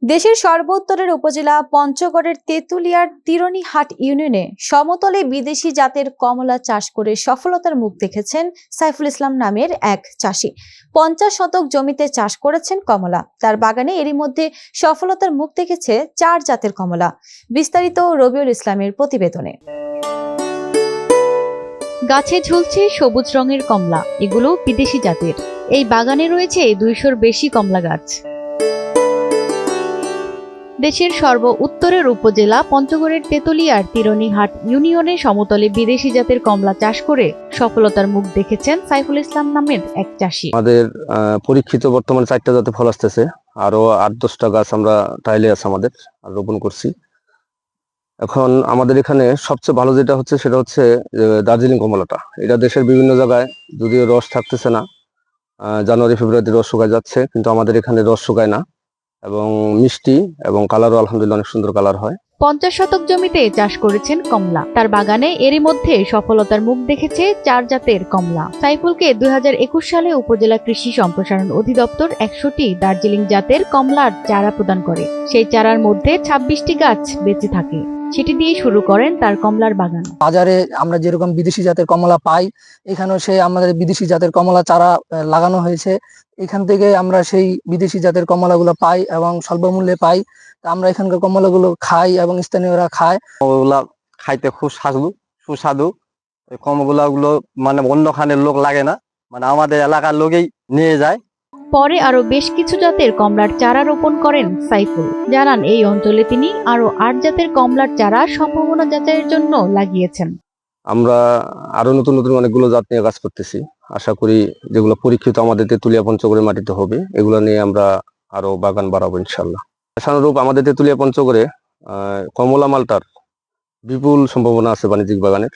দেশের সর্বোত্তরের উপজেলা পঞ্চগড়ের তেঁতুলিয়ার তিরণীহাট ইউনিয়নে সমতলে বিদেশি জাতের কমলা চাষ করে সফলতার মুখ দেখেছেন সাইফুল ইসলাম নামের এক চাষি। 50 শতক জমিতে চাষ করেছেন কমলা। তার বাগানে এরই মধ্যে সফলতার মুখ দেখেছে 4 জাতের কমলা। বিস্তারিত রবিউল ইসলামের প্রতিবেদনে। গাছে ঝুলছে সবুজ রঙের কমলা, এগুলো বিদেশি জাতের। এই বাগানে রয়েছে 200-র বেশি কমলা গাছ। দেশের সর্ব উত্তরের উপজেলা পঞ্চগড়ের তেঁতুলিয়ার তিরণীহাট ইউনিয়নে সমতলে বিদেশি জাতের কমলা চাষ করে সফলতার মুখ দেখেছেন সাইফুল ইসলাম নামের এক চাষি। আমাদের পরীক্ষিত বর্তমানে 4টা জাতে ফল আসতেছে, আরো 8-10টা গাছ আমরা ট্রায়ালে আছে আমাদের, আর রোপণ করছি। এখন আমাদের এখানে সবচেয়ে ভালো যেটা হচ্ছে সেটা হচ্ছে দার্জিলিং কমলাটা। এটা দেশের বিভিন্ন জায়গায় যদিও রস থাকতেছে না, জানুয়ারি ফেব্রুয়ারিতে রস শুকায় যাচ্ছে, কিন্তু আমাদের এখানে রস শুকায় না এবং মিষ্টি এবং কালারও আলহামদুলিল্লাহ অনেক সুন্দর কালার হয়। 50 শতক জমিতে চাষ করেছেন কমলা। তার বাগানে এরই মধ্যে সফলতার মুখ দেখেছে 4 জাতের কমলা। সাইফুলকে 2021 সালে উপজেলা কৃষি সম্প্রসারণ অধিদপ্তর 100টি দার্জিলিং জাতের কমলার চারা প্রদান করে। সেই চারার মধ্যে 26টি গাছ বেঁচে থাকে। সেটি দিয়ে শুরু করেন তার কমলার বাগান। বাজারে আমরা যেরকম বিদেশি জাতের কমলা পাই, এখানেও সে আমাদের বিদেশি জাতের কমলা চারা লাগানো হয়েছে। এখান থেকে আমরা সেই বিদেশি জাতের কমলাগুলো পাই এবং স্বল্প মূল্যে পাই। আমরা এখানকার কমলাগুলো খাই এবং স্থানীয়রা খায়। কমলাগুলা খাইতে খুব সুস্বাদু। এই কমলাগুলো মানে অন্যখানের লোক লাগে না, মানে আমাদের এলাকার লোকেই নিয়ে যায়। পরে আরো বেশ কিছু জাতের কমলার চারা রোপণ করেন সাইফুল। জানান এই অঞ্চলে তিনি আরো 8 জাতের কমলার চারা সম্ভাবনা যাচাইয়ের জন্য লাগিয়েছেন। আমরা আরো নতুন নতুন অনেকগুলো জাত নিয়ে কাজ করতেছি। আশা করি যেগুলো পরীক্ষিত আমাদের তেঁতুলিয়া পঞ্চগড়ের মাটিতে হবে, এগুলো নিয়ে আমরা আরো বাগান বাড়াবো ইনশাল্লাহ। আশানুরূপ আমাদের তেঁতুলিয়া পঞ্চগড়ে কমলা মালটার বিপুল সম্ভাবনা আছে বাণিজ্যিক বাগানের,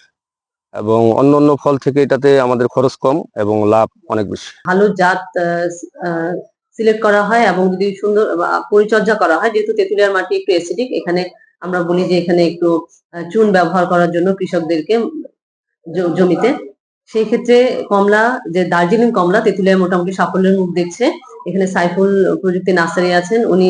এবং অন্য ফল থেকে এটাতে আমাদের খরচ কম এবং লাভ অনেক বেশি। ভালো জাত সিলেক্ট করা হয় এবং যদি সুন্দর পরিচর্যা করা হয়, যেহেতু তেঁতুলিয়ার মাটি একটু অ্যাসিডিক, এখানে আমরা বলি যে এখানে একটু চুন ব্যবহার করার জন্য কৃষকদেরকে জমিতে। সেই ক্ষেত্রে কমলা, যে দার্জিলিং কমলা তেঁতুলিয়ায় মোটামুটি সাফল্যের মুখ দেখছে। এখানে সাইফুল প্রযুক্তি নার্সারি আছেন, উনি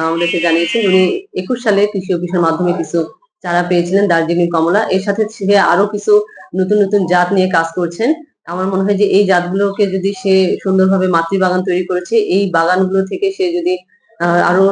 আমাদেরকে জানিয়েছেন উনি 21 সালে কৃষি অফিসের মাধ্যমে কিছু চারা পেয়েছিলেন দার্জিলিং কমলা। এর সাথে সে আরো কিছু নতুন নতুন জাত নিয়ে কাজ করছেন। আমার মনে হয় যে এই জাতগুলোকে যদি সে সুন্দরভাবে মাতৃ বাগান তৈরি করেছে, এই বাগানগুলো থেকে সে যদি আরো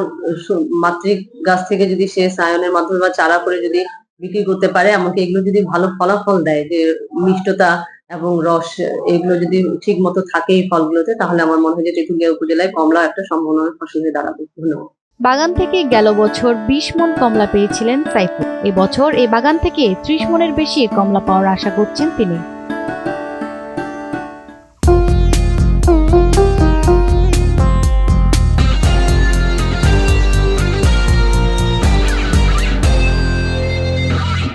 মাতৃ গাছ থেকে যদি সে সায়নের মাধ্যমে বা চারা করে যদি বিক্রি করতে পারে, এমনকি এগুলো যদি ভালো ফলাফল দেয়, যে মিষ্টতা এবং রস এগুলো যদি ঠিক মতো থাকে এই ফলগুলোতে, তাহলে আমার মনে হয় যে তেঁতুলিয়া উপজেলায় কমলা একটা সম্ভাবনার ফসল হয়ে দাঁড়াবে। ধন্যবাদ। বাগান থেকে গেল বছর 20 মণ কমলা পেয়েছিলেন সাইফুল। এবছর এই বাগান থেকে 30 মণের বেশি কমলা পাওয়ার আশা করছেন তিনি।